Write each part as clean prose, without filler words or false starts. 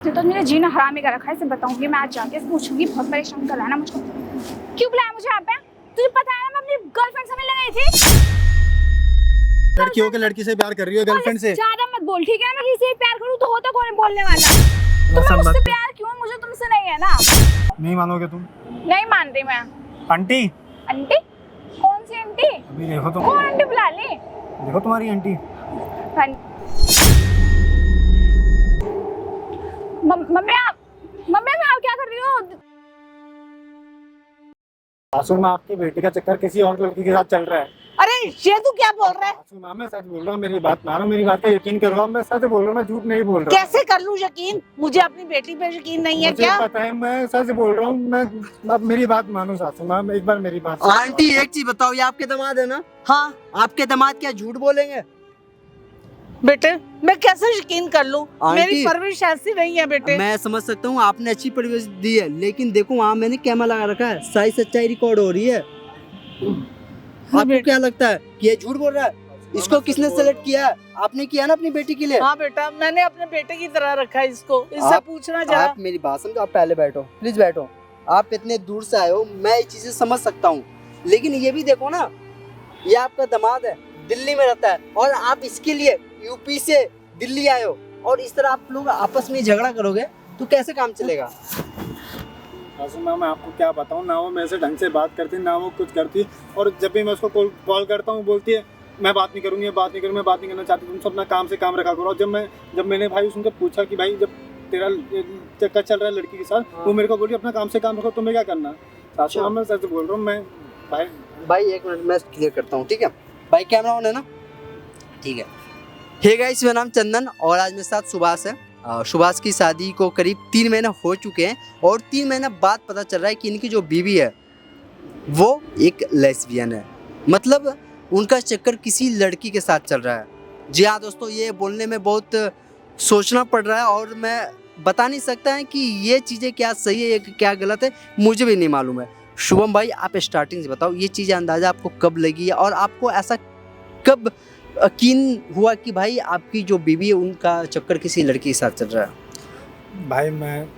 तो मेरा जीना हराम ही कर रखा है, इसे बताऊंगी मैं आज जाके पूछूंगी, बहुत परेशान कर रहा है ना मुझको। क्यों बुलाया मुझे यहाँ पे? तुझे पता है ना मैं अपनी गर्लफ्रेंड से मिलने गई थी। लड़की हो के लड़की से प्यार कर रही हो गर्लफ्रेंड से? ज्यादा मत बोल ठीक है? मैं किसी से प्यार करूँ तो होता कौन है बोलने वाला? तुम्हें मुझसे प्यार क्यों? मुझे तुमसे नहीं है ना। नहीं मानोगे तुम? नहीं मान रही मैं। आंटी? आंटी? कौन सी आंटी? अभी देखो तुम, कौन आंटी बुला ली? देखो तुम्हारी आंटी। मम्मी आप क्या कर रही हो? सासू माँ, आपकी बेटी का चक्कर किसी और लड़की के साथ चल रहा है। अरे ये तू क्या बोल रहा है? सासू माँ, मैं सच बोल रहा हूँ, मेरी बात मानो, मेरी बात का यकीन करो। मैं सच बोल रहा हूँ, मैं झूठ नहीं बोल रहा। कैसे कर लूं यकीन? मुझे अपनी बेटी पे यकीन नहीं है मुझे क्या? पता है, मैं सच बोल रहा हूँ। मैं अब मेरी बात मानो सासू माँ, एक बार मेरी बात। आंटी एक चीज बताओ, ये आपके दामाद है ना? हाँ आपके दामाद क्या झूठ बोलेंगे? बेटे, मैं कैसे यकीन कर लूं? आंटी, मेरी परवरिश ऐसी नहीं है बेटे। मैं समझ सकता हूँ आपने अच्छी परवरिश दी है, लेकिन देखो वहाँ मैंने कैमरा लगा रखा है, सारी सच्चाई रिकॉर्ड हो रही है। आपको क्या लगता है कि ये झूठ बोल रहा है? इसको किसने सेलेक्ट किया है? आपने किया ना अपनी बेटी के लिए। हाँ बेटा, मैंने अपने बेटे की तरह रखा है इसको। इससे पूछना जरा। आप मेरी बात समझो, आप पहले बैठो, प्लीज बैठो। आप इतने दूर से आए हो, मैं ये चीजें समझ सकता हूँ, लेकिन ये भी देखो ना, ये आपका दामाद है, दिल्ली में रहता है, और आप इसके लिए यूपी से दिल्ली आए हो, और इस तरह आप लोग आपस में झगड़ा करोगे तो कैसे काम चलेगा? सासू माँ, मैं आपको क्या बताऊँ, ना वो मेरे से ढंग से बात करती, ना वो कुछ करती। और जब भी मैं उसको कॉल करता हूँ, बोलती है मैं बात नहीं करूँगी, बात नहीं करूँ, मैं बात नहीं करना चाहती, तुम सब अपना काम से काम रखा करो। और जब मैंने भाई उससे पूछा कि भाई जब तेरा चक्कर चल रहा है लड़की के साथ, वो मेरे को बोली अपना काम से काम रखो, तुम्हें क्या करना। सासू माँ, मैं सच बोल रहा हूँ। मैं भाई एक मिनट, मैं क्लियर करता हूँ, ठीक है भाई? कैमरा ऑन है ना? ठीक है। हे गाइस, मेरा नाम चंदन और आज मेरे साथ सुभाष है। सुभाष की शादी को करीब 3 महीने हो चुके हैं, और 3 महीने बाद पता चल रहा है कि इनकी जो बीवी है वो एक लेस्बियन है, मतलब उनका चक्कर किसी लड़की के साथ चल रहा है। जी हाँ दोस्तों, ये बोलने में बहुत सोचना पड़ रहा है, और मैं बता नहीं सकता है कि ये चीज़ें क्या सही है क्या गलत है, मुझे भी नहीं मालूम है। शुभम भाई, आप स्टार्टिंग से बताओ, ये चीज़ें अंदाज़ा आपको कब लगी है, और आपको ऐसा कब यकीन हुआ कि भाई आपकी जो बीवी है उनका चक्कर किसी लड़की के साथ चल रहा है? भाई मैं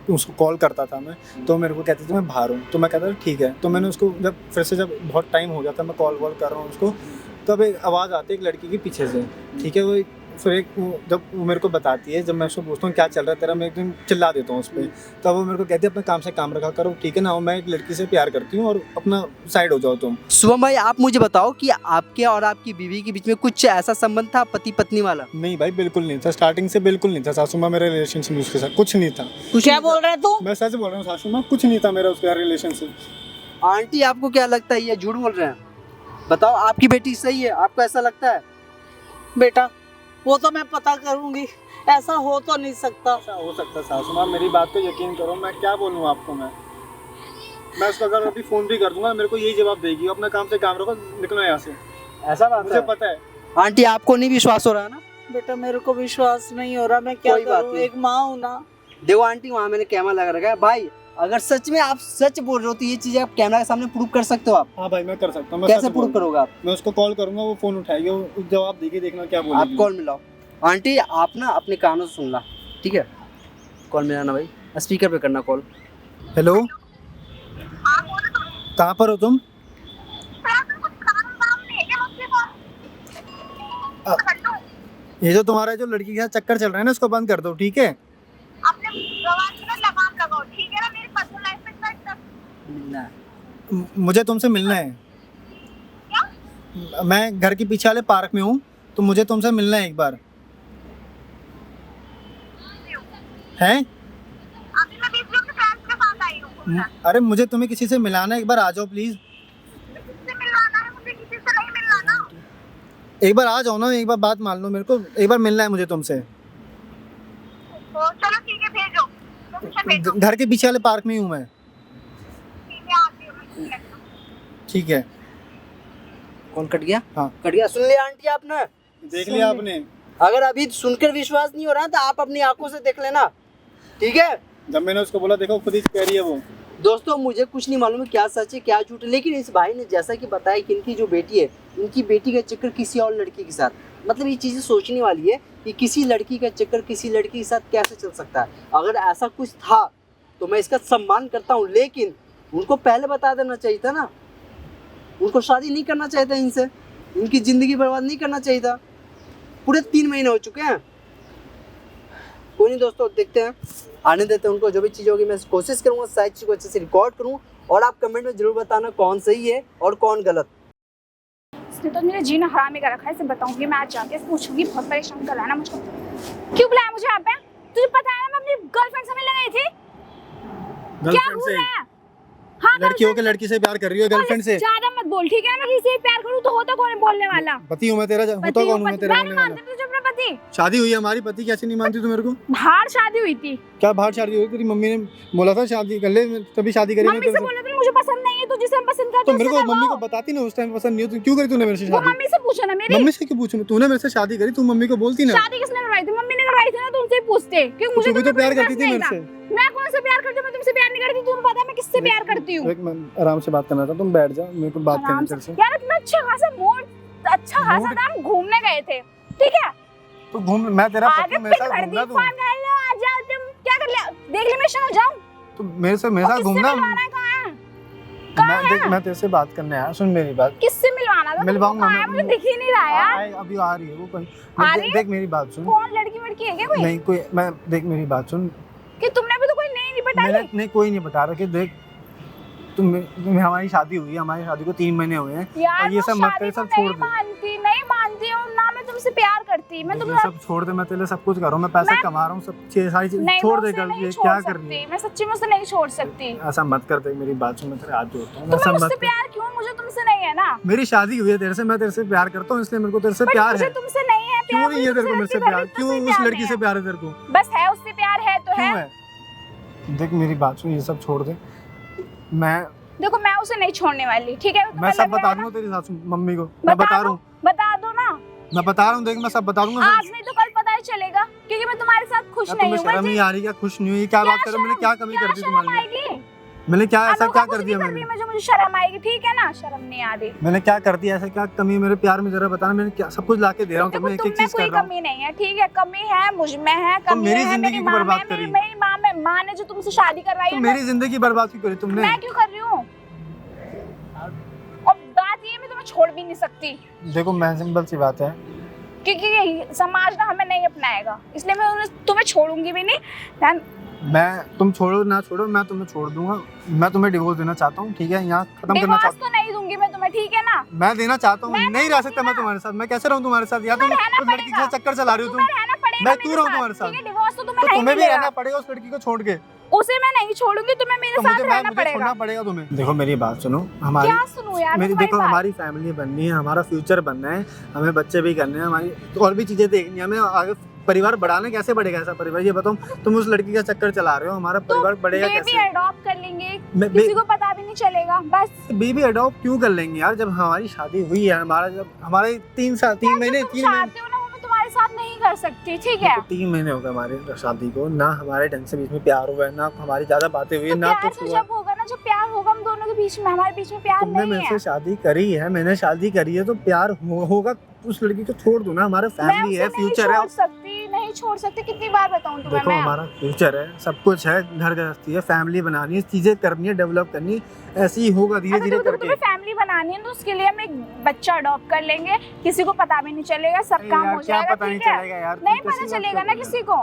उसको कॉल करता था मैं, तो मेरे को कहते थे मैं बाहर हूँ, तो मैं कहता था ठीक है। तो मैंने उसको जब बहुत टाइम हो गया था, मैं कॉल कर रहा हूँ उसको, तब एक आवाज़ आती है एक लड़की के पीछे से, ठीक है। वो फिर जब वो मेरे को बताती है, जब मैं उसको पूछता हूँ क्या चल रहा है तेरा, मैं एकदम चिल्ला देता हूँ उस पर। तब वो मेरे को कहती है अपने काम से काम रखा करो, ठीक है ना, मैं एक लड़की से प्यार करती हूँ और अपना साइड हो जाओ तुम। शुभम भाई, आप मुझे बताओ कि आपके और आपकी बीवी के बीच में कुछ ऐसा संबंध था, पति पत्नी वाला? नहीं भाई, बिल्कुल नहीं था, स्टार्टिंग से बिल्कुल नहीं था सासू माँ, मेरा रिलेशनशिप उसके साथ कुछ नहीं था। क्या बोल रहा है तू? मैं सच बोल रहा हूँ सासू माँ, कुछ नहीं था मेरा उसका रिलेशनशिप। आंटी, आपको क्या लगता है ये झूठ बोल रहे हैं? बताओ, आपकी बेटी सही है, आपको ऐसा लगता है? बेटा, वो तो मैं पता करूंगी, ऐसा हो तो नहीं सकता। ऐसा हो सकता है सासू माँ, मेरी बात पे यकीन करो। मैं क्या बोलूँ आपको, मैं उसको अगर अभी फोन भी कर दूंगा, मेरे को यही जवाब देगी, अपना काम से काम रखो, निकलो यहाँ से। ऐसा बात मुझे पता है। आंटी, आपको नहीं विश्वास हो रहा है ना? बेटा, मेरे को विश्वास नहीं हो रहा, मैं क्या कोई बात करूं? नहीं। एक माँ हूं ना। देखो आंटी, वहाँ मैंने कैमरा लगा रखा है भाई, अगर सच में आप सच बोल रहे हो तो ये चीजें आप कैमरा के सामने प्रूव कर सकते हो आप। हाँ भाई, मैं कर सकता हूँ। कैसे प्रूव करोगे आप? मैं उसको कॉल करूंगा, वो फोन उठाएगी, वो जवाब देगी, देखना क्या बोलेगी। आप कॉल मिलाओ। आंटी, आप ना अपने कानों से सुनना, ठीक है? कॉल मिलाना भाई, स्पीकर पे करना कॉल। हेलो, कहाँ पर हो तुम? ये जो तुम्हारा जो लड़की के साथ चक्कर चल रहा है ना, उसको बंद कर दो, ठीक है? मुझे तुमसे मिलना है। मैं घर के पीछे वाले पार्क में हूँ, तो मुझे तुमसे मिलना है एक बार। हैं? अरे मुझे तुम्हें किसी से मिलाना है, एक बार आ जाओ प्लीज। एक बार आ जाओ ना, एक बार बात मान लो, मेरे को एक बार मिलना है मुझे तुमसे। चलो ठीक है, भेजो। घर के पीछे वाले पार्क में ही हूँ मैं। ठीक है। कॉल कट गया? हाँ कट गया। सुन लिया आंटी आपने? देख लिया आपने? अगर अभी सुनकर विश्वास नहीं हो रहा तो आप अपनी आंखों से देख लेना, ठीक है? जब मैंने उसको बोला, देखो खुद ही कह रही है वो। दोस्तों, मुझे कुछ नहीं मालूम है क्या सच है क्या झूठ है, लेकिन इस भाई ने जैसा कि बताया कि इनकी जो बेटी है, इनकी बेटी का चक्कर किसी और लड़की के साथ, मतलब ये चीज़ें सोचने वाली है कि किसी लड़की का चक्कर किसी लड़की के साथ कैसे चल सकता है। अगर ऐसा कुछ था तो मैं इसका सम्मान करता हूँ, लेकिन उनको पहले बता देना चाहिए था ना। उनको शादी नहीं करना चाहिए था इनसे, इनकी ज़िंदगी बर्बाद नहीं करना चाहिए था। पूरे 3 महीने हो चुके हैं। कोई नहीं दोस्तों, देखते हैं, आने देते हैं उनको। जो भी चीज़ होगी मैं कोशिश करूँगा सारी चीज़ को अच्छे से रिकॉर्ड करूँ, और आप कमेंट में ज़रूर बताना कौन सही है और कौन गलत। इसने तो मेरा जीना हराम कर रखा है। इसे बताऊंगी मैं, आज जाके इसे पूछूंगी। बहुत परेशान कर रहा है ना मुझको। क्यों बुलाया मुझे यहाँ पे? तुझे पता है ना मैं अपनी गर्लफ्रेंड से मिलने गई थी। क्या गर्लफ्रेंड भूल से? रहा है? हाँ, लड़की हो के लड़की से प्यार कर रही हो, गर्लफ्रेंड से? ज्यादा मत बोल, ठीक है? मैं किसी से प्यार करूँ तो होता कौन है बोलने वाला? पति हूँ मैं तेरा, होता कौन हूँ मैं तेरा बोलने वाला? तुझे अपना पति? शादी हुई है हमारी, पति कैसे नहीं मानती तू मेरे को? बाहर शादी हुई थी। क्या बाहर शादी हुई? तेरी मम्मी ने बोला था शादी कर ले, तभी शादी करी। मम्मी से बोला था मुझे पसंद नहीं है, तू जिसे पसंद करती तो मेरे को मम्मी को बताती ना उस टाइम पसंद नहीं हो, तो क्यों करी तूने मेरे से शादी? मम्मी से पूछो ना मेरी। मम्मी से क्यों पूछूं? तूने मेरे से शादी करी, तू मम्मी को बोलती ना। शादी किसने करवाई थी? मम्मी ने करवाई थी ना, तो उनसे पूछते। क्यों मुझे तू भी तो प्यार करती थी मेरे से। मैं कौन से प्यार करती हूँ? मैं तुमसे प्यार नहीं करती। तुम्हें पता है मैं किससे प्यार करती हूँ? एक मिनट आराम से बात करना था, तुम बैठ जाओ, मेरे को बात करनी तेरे से। यार तुम्हें अच्छा खासा मूड, अच्छा खासा था, हम घूमने गए थे, ठीक है? तो घूम, मैं तेरा आगे पति, मेरे साथ पिट घूमना कर दी, तू। हेलो आ जाओ, तुम क्या कर लिया? देख ले मैं शहर जाऊं? तो मेरे साथ घूमना। मैं तेरे से बात करने आया, सुन मेरी बात। किससे मिलवाना था? मिलवाऊंगा मैं, मुझे दिख ही नहीं रहा यार। अभी आ रही है वो कोई। आ रही है? देख मेरी बात सुन। कौन लड़की वड़की है क्या कोई? नहीं कोई, मैं देख मेरी बात सुन। कि तुमने भी तो कोई नहीं बताई? नहीं कोई नहीं बता रहा कि देख तुम हमारी शादी हुई है, हमारी शादी को 3 महीने हुए हैं, यार और ये सब मत कर, सब छोड़ दे। नहीं मानती हूँ ना, मैं तुमसे प्यार करती। मैं ये सब छोड़ दे, मैं तेरे लिए सब कुछ कर रहा हूँ, मैं पैसे कमा रहा हूँ, सब सारी चीजें छोड़ दे। कर ये क्या कर रही है? मैं सच्ची में उससे नहीं छोड़ सकती। ऐसा मत कर, दे मेरी बात सुन, मैं तेरे हाथ जोड़ता हूँ। तुम्हें मुझसे प्यार क्यों? मुझे तुमसे नहीं है ना। मेरी शादी हुई है तेरे से, मैं तेरे से प्यार करता हूँ, इसलिए मेरे को तेरे से प्यार है। तुमसे नहीं है। क्यों नहीं है तेरे को मेरे से प्यार? क्यों उस लड़की से प्यार है तेरे को? बस है, उससे प्यार है तो है। देख मेरी बात सुन, ये सब छोड़ दे। मैं देखो मैं उसे नहीं छोड़ने वाली, ठीक है? मैं सब बता दूंगा तेरी सासू मम्मी को, मैं बता रहा हूँ। बता दो ना। मैं बता रहा हूँ, देख मैं सब बता दूंगा। आज नहीं तो कल पता ही चलेगा, क्योंकि मैं तुम्हारे साथ खुश नहीं हूँ। शर्म नहीं आ रही? क्या खुश नहीं हुई? क्या बात कर रहे हो? मैंने क्या कमी कर दी तुम्हारे लिए? मैंने क्या ऐसा क्या कर दिया? मैंने जो मुझे शर्म आएगी, ठीक है ना? शर्म नहीं आ रही। मैंने क्या कर दिया? ऐसा क्या कमी मेरे प्यार में? जरा बताना, मैंने क्या सब कुछ लाके दे रहा हूँ तुम्हें, एक एक चीज कर रहा हूँ। कमी नहीं है, ठीक है? कमी है मुझ में, है कमी मेरी है। जिंदगी को बर्बाद करी। मेरी माँ ने जो तुमसे शादी करवाई है, मेरी जिंदगी बर्बाद क्यों करी तुमने? मैं क्यों कर रही हूँ? और बात ये मैं तुम्हें छोड़ भी नहीं सकती। देखो मैं सिंपल सी बात है, क्योंकि समाज ना हमें नहीं अपनाएगा, इसलिए मैं तुम्हें छोड़ूंगी भी नहीं। मैं तुम छोड़ो ना छोड़ो, मैं तुम्हें छोड़ दूंगा। मैं तुम्हें डिवोर्स देना चाहता हूँ, ठीक है? यहाँ खत्म करना चाहता हूँ। तो नहीं दूंगी मैं तुम्हें, ठीक है ना? मैं देना चाहता हूँ, नहीं रह सकता मैं तुम्हारे साथ। मैं कैसे रहूँ तुम्हारे साथ? या तुम उस लड़की के साथ चक्कर चला रही हो? तुम मैं क्यों रहूँ तुम्हारे साथ? डिवोर्स तो तुम्हें भी रहना पड़ेगा उस लड़की को छोड़ के। उसे मैं नहीं छोड़ूंगी, तुम्हें मेरे साथ रहना पड़ेगा। छोड़ना पड़ेगा तुम्हें। देखो मेरी बात सुनो, हमारी क्या सुनूं यार? मेरी देखो, हमारी फैमिली बननी है, हमारा फ्यूचर बनना है, हमें बच्चे भी करने हैं, हमारी और भी चीजें देखनी है हमें। आगे परिवार बढ़ाना कैसे बढ़ेगा ऐसा परिवार? ये बताओ, तुम उस लड़की का चक्कर चला रहे हो, हमारा परिवार बढ़ेगा कैसे? बेबी अडॉप्ट कर लेंगे, किसी को पता भी नहीं चलेगा। बस बेबी अडॉप्ट क्यों कर लेंगे यार? जब हमारी शादी हुई है, हमारे 3 महीने तुम्हारे साथ नहीं कर सकती, ठीक है? 3 महीने हो गए हमारे शादी को, ना हमारे ढंग से बीच में प्यार हुआ है, ना हमारी ज्यादा बातें हुई है, ना कुछ हुआ। जब होगा ना, जब प्यार होगा हम दोनों के बीच में, हमारे बीच में प्यार नहीं है। तुमने मेरे से शादी करी है, मैंने शादी करी है, तो प्यार होगा। उस लड़की को छोड़ दो ना, हमारा फैमिली है, फ्यूचर है। नहीं छोड़ सकती, कितनी बार बताऊं तुम्हें? देखो हमारा फ्यूचर है, सब कुछ है, घर गृहस्थी है, फैमिली बनानी है, चीजें करनी है, डेवलप करनी है, ऐसे ही होगा धीरे धीरे करके। तुम्हें फैमिली बनानी है तो उसके लिए हम एक बच्चा अडॉप्ट कर लेंगे, किसी को पता भी नहीं चलेगा, सब काम हो जाएगा। पता नहीं चलेगा यार, नहीं पता चलेगा ना किसी को।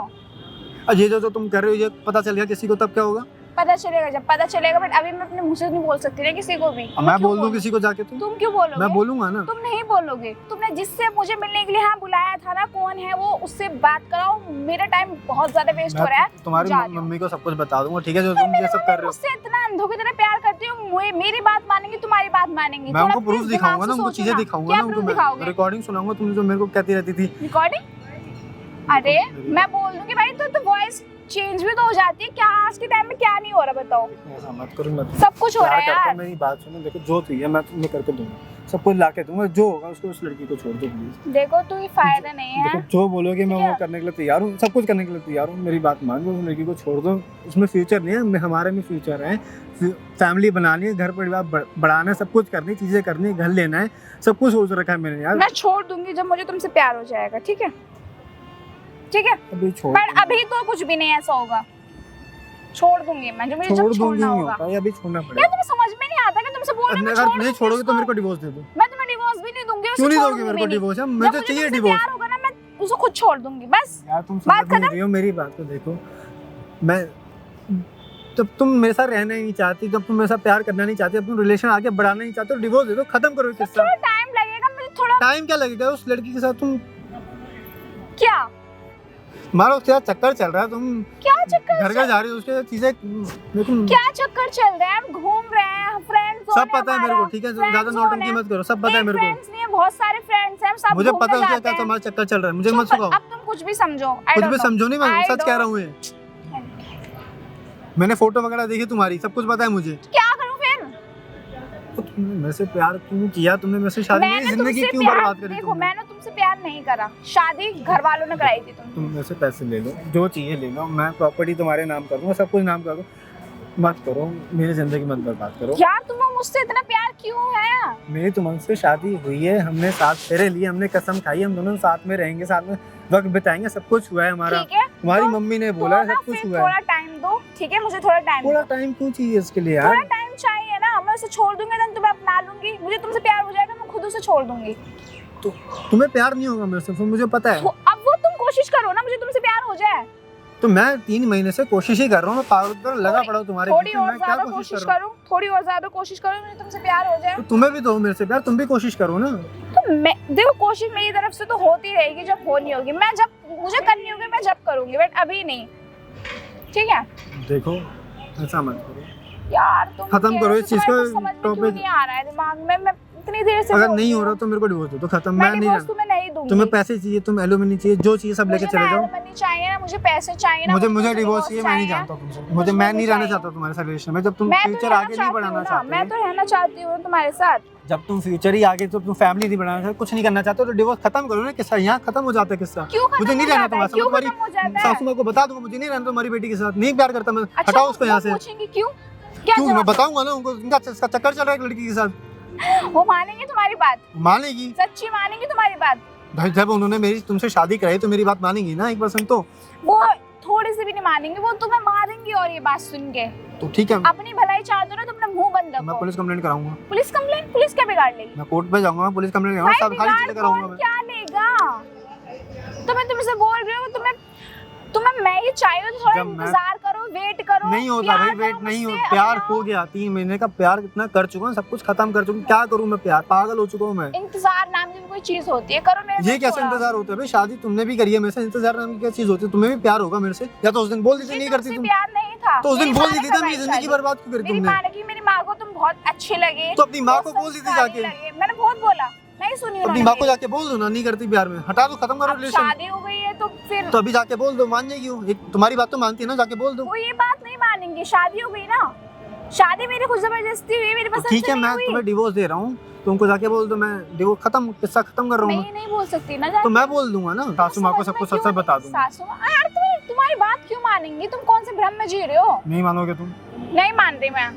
ये जो तुम कर रहे हो, ये पता चल गया किसी को, तब क्या होगा? पता चलेगा जब पता चलेगा। बट अभी मैं अपने मुंह से नहीं बोल सकती ना किसी को भी। मैं बोल दूं किसी को जाके? तुम क्यों बोलोगे? मैं बोलूंगा ना। तुम नहीं बोलोगे। तुमने जिससे मुझे मिलने के लिए यहाँ बुलाया था ना, कौन है वो? उससे बात कराओ, मेरा टाइम बहुत ज्यादा वेस्ट हो रहा है। तुम्हारी मम्मी को सब कुछ बता दूंगा, ठीक है? जो तुम ये सब कर रहे हो, उससे इतना अंधों की तरह प्यार करती हूँ, मेरी बात मानेंगे, तुम्हारी बात मानेंगे? मैं उनको प्रूफ दिखाऊंगा ना, उनको चीजें दिखाऊंगा ना, उनको रिकॉर्डिंग सुनाऊंगा, तुम जो मेरे को कहती रहती थी। रिकॉर्डिंग? अरे मैं बोल दूंगी भाई, तो वॉइस चेंज भी भी तो हो जाती है, क्या आज के टाइम में क्या नहीं हो रहा बताओ। ऐसा मत करो, मत सब कुछ हो रहा है प्यार करता यार। हूं, मेरी बात सुनो, देखो जो चाहिए मैं तुम्हें करके दूंगा, सब कुछ ला के दूंगा, जो होगा उसको उस लड़की को छोड़ दो प्लीज। देखो तू ये फायदा नहीं है। देखो जो बोलोगे मैं ठीक है। वो करने के लिए तैयार हूँ, सब कुछ करने के लिए तैयार हूँ, मेरी बात मान लो, उस लड़की को छोड़ दो, उसमें फ्यूचर नहीं है, हमारे में फ्यूचर है, फैमिली बनानी है, घर परिवार बढ़ाना है, सब कुछ करनी, चीजें करनी, घर लेना है, सब कुछ सोच रखा है मैंने यार। मैं छोड़ दूंगी जब मुझे तुमसे प्यार हो जाएगा, ठीक है ठीक है, अभी छोड़ पर अभी तो कुछ भी नहीं ऐसा होगा। छोड़ दूंगी मैं, जो मुझे छोड़ जब दूंगी छोड़ना नहीं होगा। होता है, अभी छोड़ना यार पड़ेगा। तुम्हें समझ में नहीं आता कि तुमसे बोल रही हूं मैं अगर छोड़ नहीं दूंगी छोड़ोगे तो उसको। मेरे को डिवोर्स दे दो। मैं तुम्हें डिवोर्स भी नहीं दूंगी, उसे क्यों नहीं छोड़ दोगे मेरे दूंगी को नहीं। डिवोर्स? जब मुझे मुझे चाहिए तुमसे डिवोर्स। प्यार होगा ना मैं उसे खुद छोड़ दूंगी बस। यार तुम बात समझ नहीं रही हो मेरी बात को, देखो मैं जब तुम मेरे साथ रहना ही नहीं चाहती, जब तुम मेरे साथ प्यार करना नहीं चाहती, जब तुम रिलेशन आगे बढ़ाना नहीं चाहते, तो डिवोर्स दे दो, खत्म करो ये किस्सा। थोड़ा टाइम लगेगा मुझे, थोड़ा टाइम क्या लगेगा? उस लड़की के साथ तुम क्या मारो, क्या चक्कर चल रहा है, तुम क्या चक्कर घर घर जा रही हो, उसके चीजें देखो, क्या चक्कर चल रहा है? हम घूम रहे हैं, फ्रेंड्स सब पता है मेरे को, ठीक है, ज्यादा नौटंकी मत करो, सब पता है मेरे को, फ्रेंड्स नहीं है, बहुत सारे फ्रेंड्स हैं, हम सब मुझे घूमने पता है उसका जाते क्या हैं। तुम्हारा चक्कर चल रहा है, मुझे मत चुप, सिखाओ, अब तुम कुछ भी समझो। I कुछ don't भी know. समझो नहीं, मैं I सच कह रहा don't- हूँ, ये मैंने फोटो वगैरह देखी तुम्हारी, सब कुछ पता है मुझे। क्या करूं फिर? तो तुमने मेरे से प्यार क्यों किया? तुमने मेरे से शादी, मेरी मैंने जिंदगी तुमसे क्यों प्यार, बर्बाद करी देखो तुमने? मैंने तुमसे प्यार नहीं करा, शादी घर वालों ने कराई थी तुम मेरे से पैसे ले लो, जो चाहिए ले लो, मैं प्रॉपर्टी तुम्हारे नाम करूँगा, सब कुछ नाम करो, मत करो मेरी जिंदगी मत बर्बाद करो। यार तुम्हें मुझसे इतना प्यार क्यों है? मेरी तुमसे शादी हुई है, हमने साथ फेरे लिए, हमने कसम खाई, हम दोनों साथ में रहेंगे, साथ में वक्त बिताएंगे, सब कुछ हुआ है हमारा, ठीक है, हमारी तो- मम्मी ने बोला है, तो ना सब कुछ फिर हुआ है। थोड़ा टाइम दो, ठीक है, मुझे थोड़ा टाइम थोड़ा दो। टाइम क्यों चाहिए इसके लिए यार? थोड़ा टाइम चाहिए ना, मैं उसे छोड़ दूंगी तो तुम्हें अपना लूंगी, मुझे तुमसे प्यार हो जाएगा, मैं खुद उसे छोड़ दूंगी। तो तुम्हें प्यार नहीं होगा मेरे से, फिर मुझे पता है। अब वो तुम कोशिश करो ना, मुझे तुमसे प्यार हो जाए। तो मैं 3 महीने से कोशिश ही कर रहा हूँ, मैं पागल पर लगा पड़ा हूँ तुम्हारे थोड़ी पीछे, और मैं क्या ज्यादा कोशिश कोशिश कर रहा करूँ, थोड़ी और ज्यादा कोशिश करूँ, मुझे तुमसे प्यार हो जाए। हूँ? तो तुम्हें भी दो मेरे से प्यार, तुम भी कोशिश करो ना। तो मैं देखो, कोशिश मेरी तरफ से तो होती रहेगी, जब होनी होगी, मैं जब मुझे करनी होगी मैं जब करूंगी, बट अभी नहीं, ठीक है? देखो ऐसा मत करो, यार तुम खत्म करो इस चीज को, तुम्हारे समझ में क्यों टॉपिक। नहीं आ रहा है दिमाग में? मैं इतनी देर से अगर बोल नहीं रही हो हूँ। रहा तो मेरे को डिवोर्स दो, तो खत्म, मैं मैं नहीं डिवोर्स रहना। तुम्हें नहीं दूंगी। तुम्हें पैसे चाहिए, तुम एलुमिनी चाहिए, जो चाहिए सब लेके चले जाओ। मुझे चाहिए ना, मुझे पैसे चाहिए ना, मुझे तुमसे डिवोर्स चाहिए, मैं नहीं जानता तुमसे, मुझे मैं नहीं रहना चाहता तुम्हारे साथ रिलेशन में, जब तुम मैं तो फ्यूचर रहना आगे नहीं चाहती बढ़ाना हूँ ना, मैं चाहते, तो रहना चाहती हूँ तुम्हारे साथ। जब तुम फ्यूचर ही आगे, जब तुम फैमिली नहीं बढ़ाना चाहते, कुछ नहीं करना चाहते, तो डिवोर्स खत्म करो ना, किस्सा यहाँ खत्म हो जाता है किस्सा। क्यों खत्म मुझे नहीं हो रहना जाता है? तुम्हारे साथ, क्यों तुम्हारी खत्म हो जाता है? सासू माँ को बता दूंगा, मुझे नहीं रहना तुम्हारी बेटी के साथ, नहीं प्यार करता मैं, अच्छा, हटाओ उसको यहाँ वो से। पूछेंगे क्यों? क्या क्यों? मैं जवाब? बताऊंगा ना उनको, इनका चक्कर चल रहा है एक लड़की के साथ। वो मानेंगे तुम्हारी बात? मानेगी सच्ची मानेंगे तुम्हारी बात? भाई, जब उन्होंने मेरी तुमसे शादी कराई तो मेरी बात मानेंगी ना 1%? तो वो थोड़ी सी भी नहीं मानेंगे, वो तुम्हें मारेंगी। और ये बात सुन के तो ठीक है, अपनी भलाई चाहते हो ना, तुम अपना मुंह बंद मैं रखो। पुलिस कंप्लेंट कराऊंगा, पुलिस कंप्लेंट? पुलिस क्या बिगाड़ लेगी? मैं कोर्ट पे जाऊंगा, मैं पुलिस कंप्लेंट कराऊंगा, भाई सब सारी बिगाड़ चीजें कराऊंगा कौन मैं। क्या लेगा? तो मैं तुमसे बोल रही हूँ, तुम्हें मैं ये चाहिए तो थोड़ा जब मैं- इंतजार करो, वेट करो। नहीं होता भाई, प्यार वेट करो नहीं हो, मुझसे, प्यार अपना हो गया, 3 महीने का प्यार इतना कर चुका हूँ, सब कुछ खत्म कर चुका हूँ, क्या करूँ मैं? प्यार पागल हो चुका हूँ मैं। इंतजार नाम की भी कोई चीज होती है, करो मेरे ये साथ कैसे थोड़ा। इंतजार होता है भाई? शादी तुमने भी करी है मेरे से, इंतजार नाम की क्या चीज होती है? तुम्हें भी प्यार होगा मेरे से, या तो उस दिन बोल दी थी ये नहीं तुमसे करती तुम, प्यार नहीं था। तो उस दिन मेरी बोल माँ दी ने थी ना, करवाई मेरी जिंदगी शादी। बर्बाद क्यों करी मेरी तुमने? माँ ने की, मेरी माँ को तुम बहुत अच्छे लगे, तो अपनी माँ बहुत को बोल दी थी संस्कारी जाके, लगे। मैंने बहुत बोला, नहीं सुनी अपनी उन्होंने माँ को मेरी। जाके बोल दो ना, नहीं करती प्यार में, हटा दो, खत्म करो अब रिलेशन। शादी हो गई है तो फिर तो अभी जाके बोल दो, मान जाएगी वो, एक तुम्हारी बात तो मानती है ना, जाके बोल दो। वो ये बात नहीं मानेंगे। शादी हो गई ना, शादी मेरी खुद जबरदस्ती हुई, मेरी तो पसंद ठीक से है, नहीं मैं हुई। तुम्हें डिवोर्स दे रहा हूँ, तुमको जाके बोल दो, मैं डिवोर्स खत्म, किस्सा खत्म कर रहा हूँ मैं मैं। ये नहीं बोल सकती ना तो जाके। मैं बोल दूंगा ना, सासू माँ को सब कुछ सच सच बता दूंगा। सासू माँ, यार तुम्हारी बात क्यों मानेंगी? तुम कौन से भ्रम में जी रहे हो? नहीं मानोगे तुम? नहीं मान रही मैं।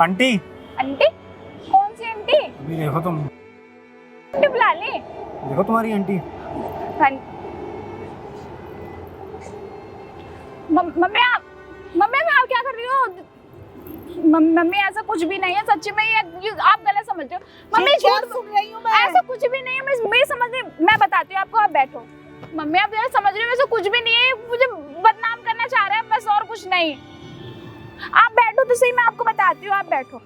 Aunty, aunty? कौन सी आंटी? अभी देखो तुम, आंटी बुला ली? देखो तुम्हारी आंटी। मम्मी आप क्या कर रही हो? मम्मी ऐसा कुछ भी नहीं है, सच्ची में ये आप गलत समझ रहे हो। मम्मी क्या झूठ सुन रही हूँ मैं? ऐसा कुछ भी नहीं है, मेरी समझ नहीं, मैं बताती हूँ आपको, आप बैठो। मम्मी आप यार समझ रहे हो, वैसे कुछ भी नहीं है, मुझे बदनाम करना चाह रहा है बस, और कुछ नहीं। आप बैठो तो सही, मैं आपको बताती हूँ, आप बैठो,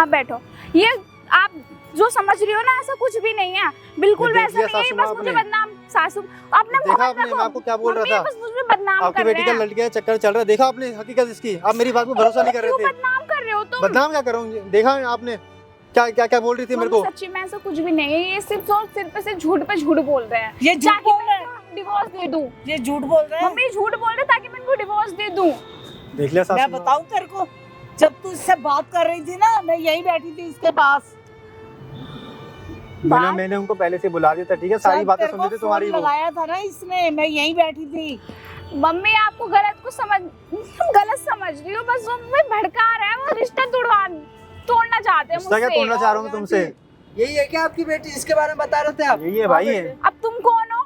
आप बैठो। ये आप जो समझ रही हो ना, ऐसा कुछ भी नहीं है, बिल्कुल देख वैसा लिया नहीं है, सासू बस माँ मुझे आपने? बदनाम सासू अपने देखा आपने, मैं आपको क्या बोल रहा था? बस मुझे बदनाम आपकी कर बेटी रहे का हैं। लड़के का चक्कर चल रहा है, देखा आपने हकीकत इसकी? आप मेरी बात पे भरोसा नहीं कर क्यों रहे थे। बदनाम कर रहे हो तुम? बदनाम क्या कर रहा हूँ? देखा आपने क्या क्या क्या बोल रही थी मेरे को? सच्ची में ऐसा कुछ भी नहीं है, ये सिर्फ और सिर्फ पे झूठ पे झूठ बोल रहे हैं। ये झूठ बोल रहे हैं, डिवोर्स दे दूं? ये झूठ बोल रहे हैं। मम्मी झूठ बोल रहे ताकि मैं इनको डिवोर्स दे दूं। देख लिया सासू मैं माँ। बताऊं तेरे को, जब तू इससे बात कर रही थी ना, मैं यही बैठी थी इसके पास। मैंने उनको पहले से बुला दिया था, ठीक है, सारी जब बातें तेरे सुन को ली थी तुम्हारी फोन वो। लगाया था ना इसने, मैं यही बैठी थी। मम्मी आपको गलत समझ रही हो, बस वो मुझे भड़का रहा है, वो रिश्ता तोड़ना चाहते हैं रिश्ता क्या मुझसे। तोड़ना चाह रहा हूँ मैं तुमसे? यही है क्या आपकी बेटी जिसके बारे में बता रहे थे आप? यही है भाई है। अब तुम कौन हो?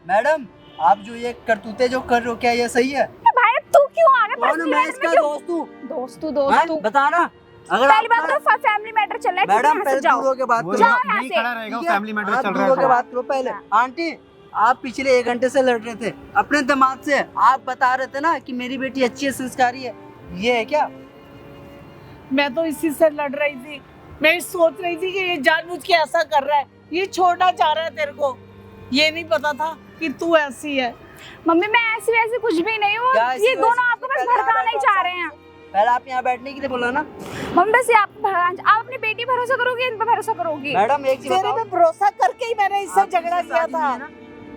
मैडम आप जो ये करतूते जो कर रहे हो, क्या ये सही है? भाई अब तू क्यों आ गया? कौन पर्सनल मैं मैटर इसका में क्यों? दोस्त हूँ? दोस्तू बता ना। अगर पहली बात आप तो फैमिली मैटर चल रहा है, मैडम यहाँ से पहले जाओ। दूर होके बात वो करो। जाओ यहाँ यहीं से। खड़ा रहेगा, ठीक है? फैमिली मैटर आप चल दूर रहा होके है। बात करो पहले। आंटी आप पिछले 1 घंटे से लड़ रहे थे अपने दिमाग से, आप बता रहे थे ना कि मेरी बेटी अच्छी है, संस्कारी है, ये है क्या? मैं तो इसी से लड़ रही थी। मैं सोच रही थी कि ये जानबूझ के ऐसा कर रहा है, ये छोड़ना चाह रहा है तेरे को। ये नहीं पता था कि तू ऐसी है। मम्मी मैं ऐसी वैसी कुछ भी नहीं हूँ, क्या ऐसी ये वैसी? दोनों आपको बस पहले आप भड़काना ही बैठो, चाह रहे हैं। पहले आप यहाँ बैठने के लिए बोला ना। मम्मी बस ये आप अपनी बेटी भरोसा करोगी, इन पर भरोसा करोगी? मैडम एक चीज तेरे बताओ, पे भरोसा करके ही मैंने इससे आपकी झगड़ा किया शादी हुई था। है ना?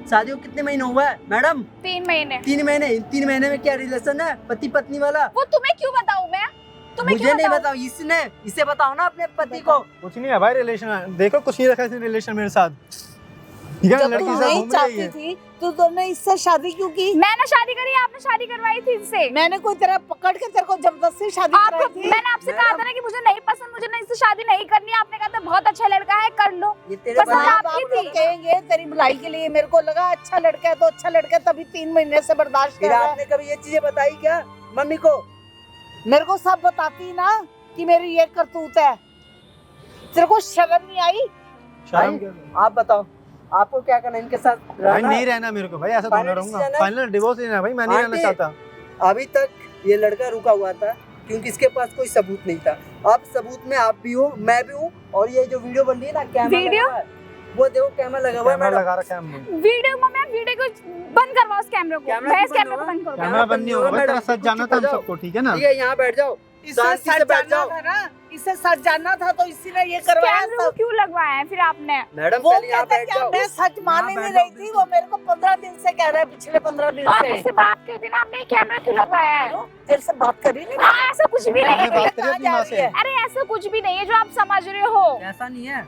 शादी को कितने महीने हुआ है मैडम? 3 महीने। 3 महीने। इन 3 महीने में क्या रिलेशन है पति पत्नी वाला? वो तुम्हें क्यों बताऊँ मैं? तुम्हें मुझे क्यों नहीं बताऊँ? बताओ, इसने इसे बताओ ना अपने पति को। कुछ नहीं है भाई रिलेशन, देखो कुछ नहीं रखा इसने रिलेशन मेरे साथ, ठीक है, जब लड़की तू के साथ नहीं घूम रही चाहती है। थी तो तुमने इससे शादी क्यों की? मैंने शादी करी, आपने शादी करवाई थी इससे। मैंने कोई तेरा पकड़ के तेरे को जबरदस्ती शादी कराई आपको थी? मैंने आपसे कहा था ना कि मुझे नहीं पसंद, मुझे नहीं इससे शादी नहीं करनी। आपने कहा था बहुत अच्छा लड़का है, कर लो। ये तेरे पसंद बना आप- आप आपकी लोग थी। कहेंगे तेरी भलाई के लिए। मेरे को लगा अच्छा लड़का है तो अच्छा लड़का है, तभी 3 महीने से बर्दाश्त कर फिर रहा है। आपने कभी ये चीजें बताई क्या मम्मी को? मेरे को सब बताती ना कि मेरी ये करतूत है। तेरे को शर्म नहीं आई? शर्म क्या? आप बताओ आपको क्या करना है इनके साथ? भाई रहना नहीं है? रहना मेरे को भाई, ऐसा थोड़ा Final रहूंगा। decision है? फाइनल डिवोर्स लेना है भाई, मैं नहीं रहना आंटी, चाहता। अभी तक ये लड़का रुका हुआ था क्योंकि इसके पास कोई सबूत नहीं था। अब सबूत में आप भी हो, मैं भी हूँ, और ये जो वीडियो बन रही है ना, कैमरा वीडियो? लगा हुआ है, वो देखो कैमरा लगा हुआ है कैमरा मैडम। लगा रखा है हमने। वीडियो मम्मी आप वीडियो को बंद करवाओ, उस कैमरे को। कैमरा मैं इस क्यों कैमरे को बंद बंद करो। कैमरा बंद नहीं होगा भाई, तेरा मैडम, सच जानना था हम चुप हो सबको, ठीक है ना? ठीक है, यहाँ बैठ जाओ। इसे शांति से सच बैठ जानना जाओ। था ना, इसे सच जानना था तो इसी ने ये करवाया कैमरे को सब। क्यों लगवाया है फिर आपने? मैडम वो पहले यहाँ कहता बैठ क्या, जाओ। मैं सच मान ही यहाँ नहीं बैठ रही जाओ, थी। वो मेरे को 15 दिन से कह रहा है, पिछले 15 दिन और से। इससे बात करती ना, आपने कैमरा क्यों लगवाया है? तेरे से बात करी नहीं? हाँ, ऐसा कुछ भी नहीं मैंने है। बात करी अपनी माँ से। अरे ऐसा कुछ भी नहीं है जो आप समझ रहे हो। ऐसा नहीं है,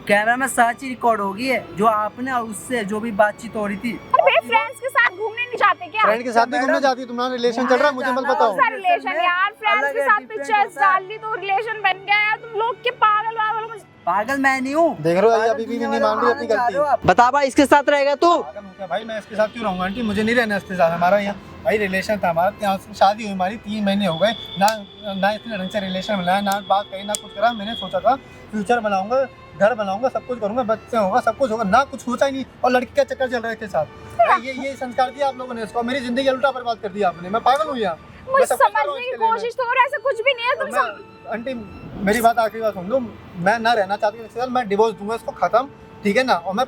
कैमरा में सच रिकॉर्ड होगी है जो आपने और उससे जो भी बातचीत हो रही थी। अरे मेरे फ्रेंड्स के साथ घूमने नहीं जाते क्या? फ्रेंड के साथ नहीं घूमने जाती, तुम्हारा रिलेशन चल रहा है, मुझे मत जाना बताओ। कौन सा रिलेशन यार? फ्रेंड्स अलग के है, साथ different पिक्चर्स होता है। डाल दी तो रिलेशन बन गया यार। तुम लोग के पागल वागल मुझे पागल मैं नहीं हूँ। देख रहे हो, ये अभी भी नहीं मान रही अपनी गलती। बता भाई इसके साथ रहेगा तू? पागल हो क्या भाई, मैं इसके साथ क्यों रहूंगा आंटी? मुझे नहीं रहना इसके साथ। हमारा यहाँ भाई रिलेशन था, हमारा यहाँ से शादी हुई हमारी, 3 महीने हो गए ना इसने ढंग से रिलेशन बनाया, ना बात कही, ना कुछ करा। मैंने सोचा था फ्यूचर बनाऊंगा, घर बनाऊंगा, सब कुछ करूंगा, बच्चे होगा, सब कुछ होगा, ना कुछ सोचा ही नहीं। और लड़की का चक्कर चल रहा है इसके साथ। ये संस्कार दिया आप लोगों ने इसको, मेरी जिंदगी उल्टा बर्बाद कर दिया आपने। मैं पागल हूँ यहाँ। मुझे सब कुछ कर रहा हूँ समझने की इसके लिए मैं। कोशिश तो करो, ऐसा कुछ भी नहीं है। तुम मैं आंटी मेरी बात आखिरी बात सुन लो, मैं ना रहना चाहती हूँ इसके साथ, मैं डिवोर्स दूंगा इसको, खत्म, ठीक है ना? और मैं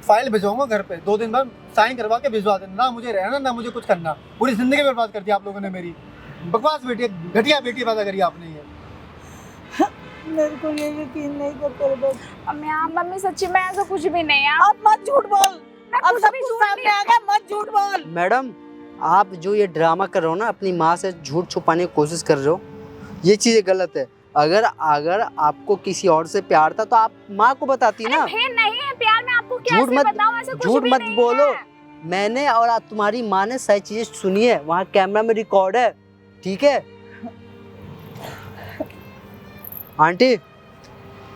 फाइल भिजवाऊंगा घर पे, 2 दिन बाद साइन करवा के भिजवा देना। ना मुझे रहना, ना मुझे कुछ करना। पूरी जिंदगी बर्बाद कर दी आप लोगों ने मेरी। बकवास बेटी, घटिया बेटी पैदा करी आपने ये। मेरे को ये यकीन नहीं करते बस। मम्मी सच्ची में ऐसा कुछ भी नहीं है। अब मत झूठ बोल, मैं अब कुछ सब भी कुछ झूठ सामने नहीं- आ गया, मत झूठ बोल। मैडम आप जो ये ड्रामा कर रहे हो ना, अपनी माँ से झूठ छुपाने की कोशिश कर रहे हो, ये चीज़ें गलत है। अगर आपको किसी और से प्यार था तो आप माँ को बताती ना। फिर नहीं है प्यार, मैं आपको झूठ कैसे मत- बताऊं? ऐसा कुछ झूठ भी मत नहीं बोलो। है। मैंने और तुम्हारी माँ ने सही चीजें सुनी है, वहाँ कैमरा में रिकॉर्ड है, ठीक है? आंटी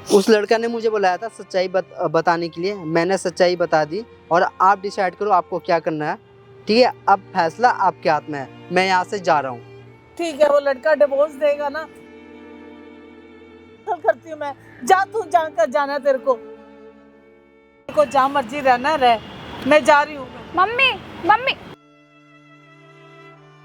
उस लड़का ने मुझे बुलाया था सच्चाई बताने के लिए, मैंने सच्चाई बता दी और आप डिसाइड करो आपको क्या करना है, ठीक है? अब फैसला आपके हाथ में है। मैं यहाँ से जा रहा हूँ। ठीक है, वो लड़का डिवोर्स देगा ना, कल करती हूँ मैं। जा तू, जहाँ कर जाना तेरे को जहाँ मर्जी रहना रह, मैं जा रही हूँ। मम्मी